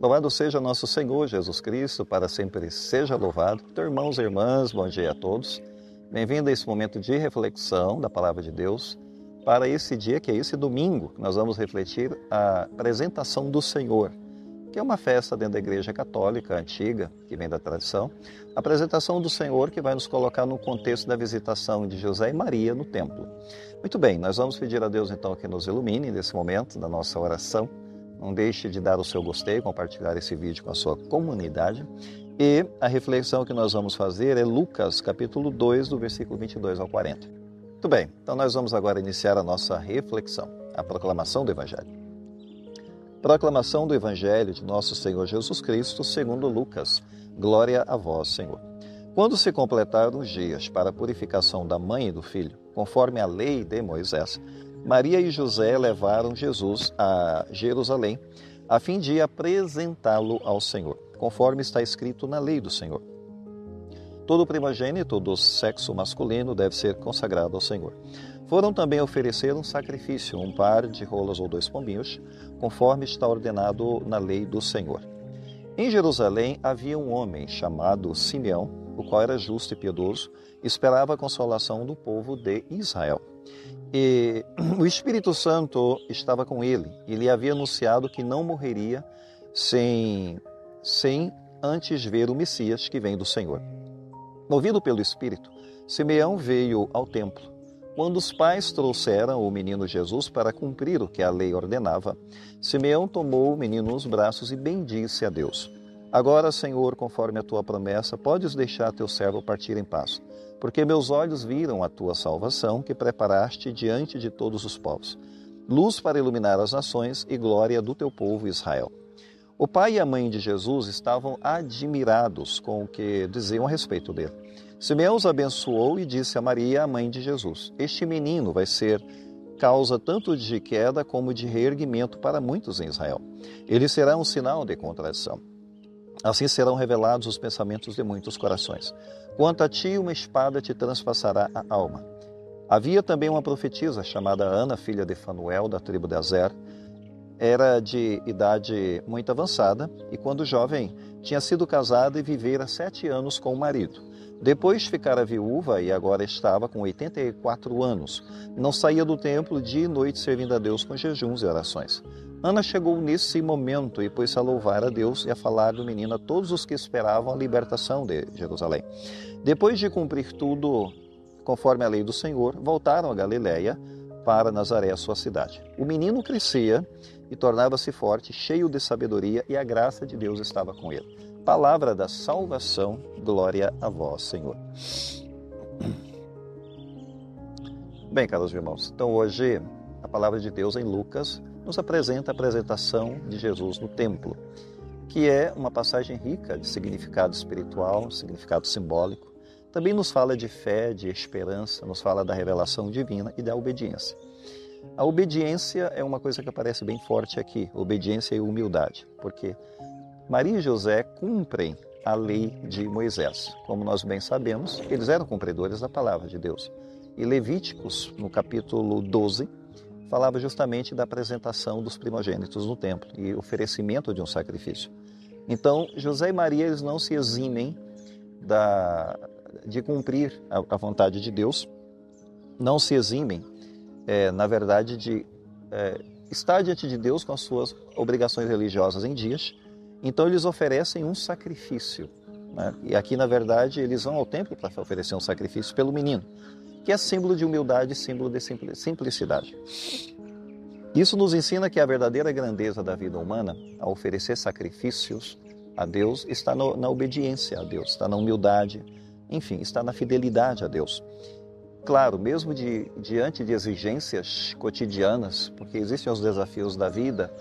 Louvado seja nosso Senhor Jesus Cristo, para sempre seja louvado. Então, irmãos e irmãs, bom dia a todos. Bem-vindo a esse momento de reflexão da Palavra de Deus para esse dia, que é esse domingo, que nós vamos refletir a apresentação do Senhor, que é uma festa dentro da Igreja Católica antiga, que vem da tradição. A apresentação do Senhor que vai nos colocar no contexto da visitação de José e Maria no templo. Muito bem, nós vamos pedir a Deus então que nos ilumine nesse momento da nossa oração. Não deixe de dar o seu gostei, compartilhar esse vídeo com a sua comunidade. E a reflexão que nós vamos fazer é Lucas, capítulo 2, do versículo 22 ao 40. Muito bem, então nós vamos agora iniciar a nossa reflexão, a proclamação do Evangelho. Proclamação do Evangelho de nosso Senhor Jesus Cristo, segundo Lucas. Glória a vós, Senhor. Quando se completaram os dias para a purificação da mãe e do filho, conforme a lei de Moisés, Maria e José levaram Jesus a Jerusalém, a fim de apresentá-lo ao Senhor, conforme está escrito na lei do Senhor. Todo primogênito do sexo masculino deve ser consagrado ao Senhor. Foram também oferecer um sacrifício, um par de rolas ou 2 pombinhos, conforme está ordenado na lei do Senhor. Em Jerusalém havia um homem chamado Simeão, o qual era justo e piedoso, e esperava a consolação do povo de Israel. E o Espírito Santo estava com ele, e lhe havia anunciado que não morreria sem antes ver o Messias que vem do Senhor. Movido pelo Espírito, Simeão veio ao templo. Quando os pais trouxeram o menino Jesus para cumprir o que a lei ordenava, Simeão tomou o menino nos braços e bendisse a Deus. Agora, Senhor, conforme a tua promessa, podes deixar teu servo partir em paz, porque meus olhos viram a tua salvação que preparaste diante de todos os povos, luz para iluminar as nações e glória do teu povo Israel. O pai e a mãe de Jesus estavam admirados com o que diziam a respeito dele. Simeão os abençoou e disse a Maria, a mãe de Jesus: Este menino vai ser causa tanto de queda como de reerguimento para muitos em Israel. Ele será um sinal de contradição. Assim serão revelados os pensamentos de muitos corações. Quanto a ti, uma espada te transpassará a alma. Havia também uma profetisa chamada Ana, filha de Fanuel, da tribo de Azer. Era de idade muito avançada e, quando jovem, tinha sido casada e vivera 7 anos com o marido. Depois ficara viúva e agora estava com 84 anos. Não saía do templo dia e noite servindo a Deus com jejuns e orações. Ana chegou nesse momento e pôs-se a louvar a Deus e a falar do menino a todos os que esperavam a libertação de Jerusalém. Depois de cumprir tudo conforme a lei do Senhor, voltaram a Galiléia para Nazaré, a sua cidade. O menino crescia e tornava-se forte, cheio de sabedoria, e a graça de Deus estava com ele. Palavra da salvação, glória a vós, Senhor. Bem, caros irmãos, então hoje a palavra de Deus em Lucas nos apresenta a apresentação de Jesus no templo, que é uma passagem rica de significado espiritual, significado simbólico. Também nos fala de fé, de esperança, nos fala da revelação divina e da obediência. A obediência é uma coisa que aparece bem forte aqui, obediência e humildade, porque Maria e José cumprem a lei de Moisés. Como nós bem sabemos, eles eram cumpridores da palavra de Deus. E Levíticos, no capítulo 12, falava justamente da apresentação dos primogênitos no templo e oferecimento de um sacrifício. Então, José e Maria, eles não se eximem de cumprir a vontade de Deus, não se eximem, na verdade, de estar diante de Deus com as suas obrigações religiosas em dias. Então, eles oferecem um sacrifício, né? E aqui, na verdade, eles vão ao templo para oferecer um sacrifício pelo menino, que é símbolo de humildade, símbolo de simplicidade. Isso nos ensina que a verdadeira grandeza da vida humana, ao oferecer sacrifícios a Deus, está na obediência a Deus, está na humildade, enfim, está na fidelidade a Deus. Claro, mesmo diante de exigências cotidianas, porque existem os desafios da vida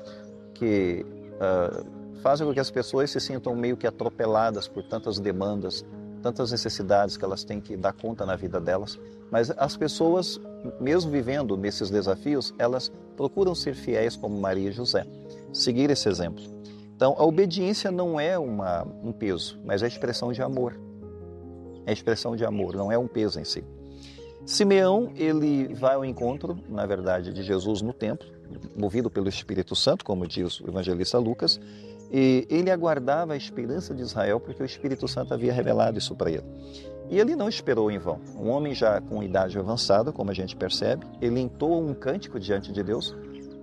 que fazem com que as pessoas se sintam meio que atropeladas por tantas demandas, tantas necessidades que elas têm que dar conta na vida delas. Mas as pessoas, mesmo vivendo nesses desafios, elas procuram ser fiéis como Maria e José, seguir esse exemplo. Então, a obediência não é um peso, mas é expressão de amor. É expressão de amor, não é um peso em si. Simeão, ele vai ao encontro, na verdade, de Jesus no templo, movido pelo Espírito Santo, como diz o evangelista Lucas, E ele aguardava a esperança de Israel porque o Espírito Santo havia revelado isso para ele. E ele não esperou em vão. Um homem já com idade avançada, como a gente percebe, ele entoa um cântico diante de Deus,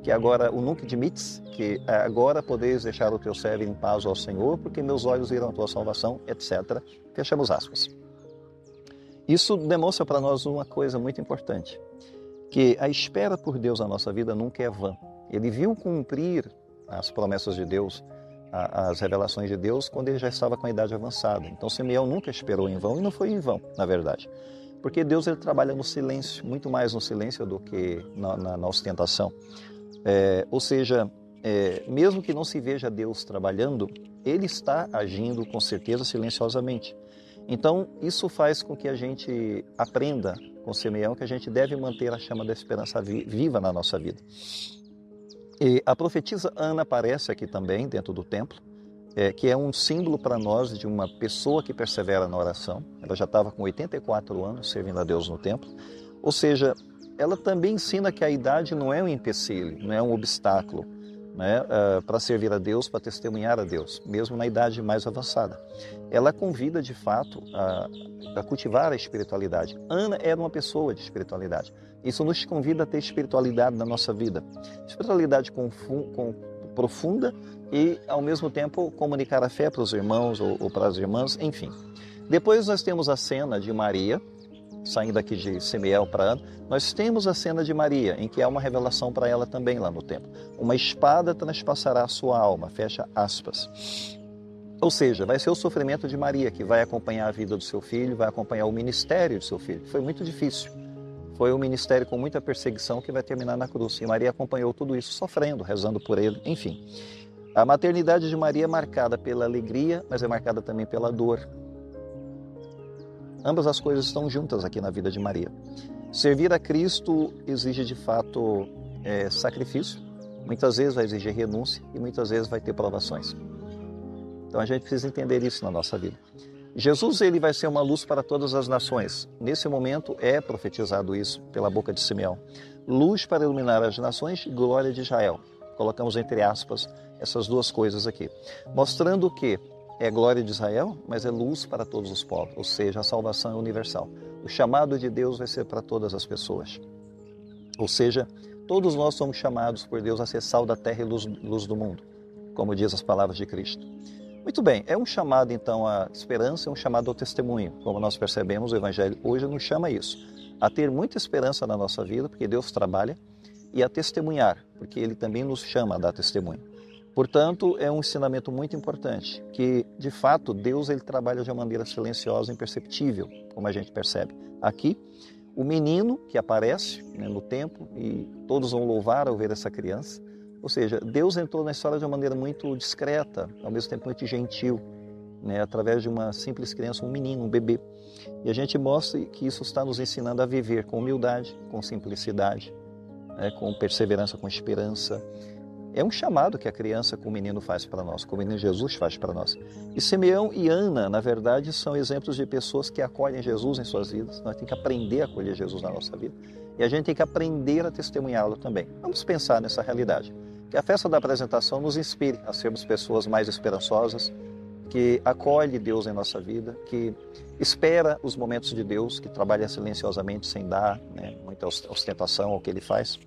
que agora, o Nunc Dimittis, que agora podeis deixar o teu servo em paz ao Senhor, porque meus olhos viram a tua salvação, etc. Fechamos aspas. Isso demonstra para nós uma coisa muito importante, que a espera por Deus na nossa vida nunca é vã. Ele viu cumprir as promessas de Deus, as revelações de Deus, quando ele já estava com a idade avançada. Então Simeão nunca esperou em vão, e não foi em vão, na verdade. Porque Deus ele trabalha no silêncio, muito mais no silêncio do que na ostentação. Ou seja, mesmo que não se veja Deus trabalhando, Ele está agindo com certeza silenciosamente. Então, isso faz com que a gente aprenda com Simeão que a gente deve manter a chama da esperança viva na nossa vida. E a profetisa Ana aparece aqui também, dentro do templo, que é um símbolo para nós de uma pessoa que persevera na oração. Ela já estava com 84 anos servindo a Deus no templo. Ou seja, ela também ensina que a idade não é um empecilho, não é um obstáculo, né, para servir a Deus, para testemunhar a Deus, mesmo na idade mais avançada. Ela convida, de fato, a cultivar a espiritualidade. Ana era uma pessoa de espiritualidade. Isso nos convida a ter espiritualidade na nossa vida. Espiritualidade profunda e, ao mesmo tempo, comunicar a fé para os irmãos ou para as irmãs, enfim. Depois nós temos a cena de Maria, saindo aqui de Simeão para Ana, nós temos a cena de Maria, em que há uma revelação para ela também lá no templo. Uma espada transpassará a sua alma, fecha aspas. Ou seja, vai ser o sofrimento de Maria que vai acompanhar a vida do seu filho, vai acompanhar o ministério do seu filho. Foi muito difícil. Foi um ministério com muita perseguição que vai terminar na cruz. E Maria acompanhou tudo isso sofrendo, rezando por ele, enfim. A maternidade de Maria é marcada pela alegria, mas é marcada também pela dor. Ambas as coisas estão juntas aqui na vida de Maria. Servir a Cristo exige, de fato, sacrifício. Muitas vezes vai exigir renúncia e muitas vezes vai ter provações. Então a gente precisa entender isso na nossa vida. Jesus ele vai ser uma luz para todas as nações. Nesse momento é profetizado isso pela boca de Simeão. Luz para iluminar as nações, glória de Israel. Colocamos entre aspas essas duas coisas aqui. Mostrando que é glória de Israel, mas é luz para todos os povos. Ou seja, a salvação é universal. O chamado de Deus vai ser para todas as pessoas. Ou seja, todos nós somos chamados por Deus a ser sal da terra e luz do mundo, como diz as palavras de Cristo. Muito bem, é um chamado então à esperança, é um chamado ao testemunho. Como nós percebemos, o Evangelho hoje nos chama a isso, a ter muita esperança na nossa vida, porque Deus trabalha, e a testemunhar, porque Ele também nos chama a dar testemunho. Portanto, é um ensinamento muito importante, que de fato Deus ele trabalha de uma maneira silenciosa e imperceptível, como a gente percebe. Aqui, o menino que aparece no templo, e todos vão louvar ao ver essa criança. Ou seja, Deus entrou na história de uma maneira muito discreta, ao mesmo tempo muito gentil, através de uma simples criança, um menino, um bebê. E a gente mostra que isso está nos ensinando a viver com humildade, com simplicidade, com perseverança, com esperança. É um chamado que a criança com o menino faz para nós, que o menino Jesus faz para nós. E Simeão e Ana, na verdade, são exemplos de pessoas que acolhem Jesus em suas vidas. Nós temos que aprender a acolher Jesus na nossa vida. E a gente tem que aprender a testemunhá-lo também. Vamos pensar nessa realidade. Que a festa da apresentação nos inspire a sermos pessoas mais esperançosas, que acolhe Deus em nossa vida, que espera os momentos de Deus, que trabalha silenciosamente, sem dar muita ostentação ao que Ele faz.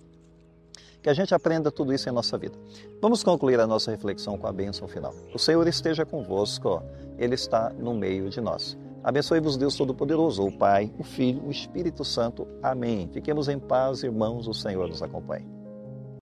Que a gente aprenda tudo isso em nossa vida. Vamos concluir a nossa reflexão com a bênção final. O Senhor esteja convosco, Ele está no meio de nós. Abençoe-vos Deus Todo-Poderoso, o Pai, o Filho, o Espírito Santo. Amém. Fiquemos em paz, irmãos, o Senhor nos acompanhe.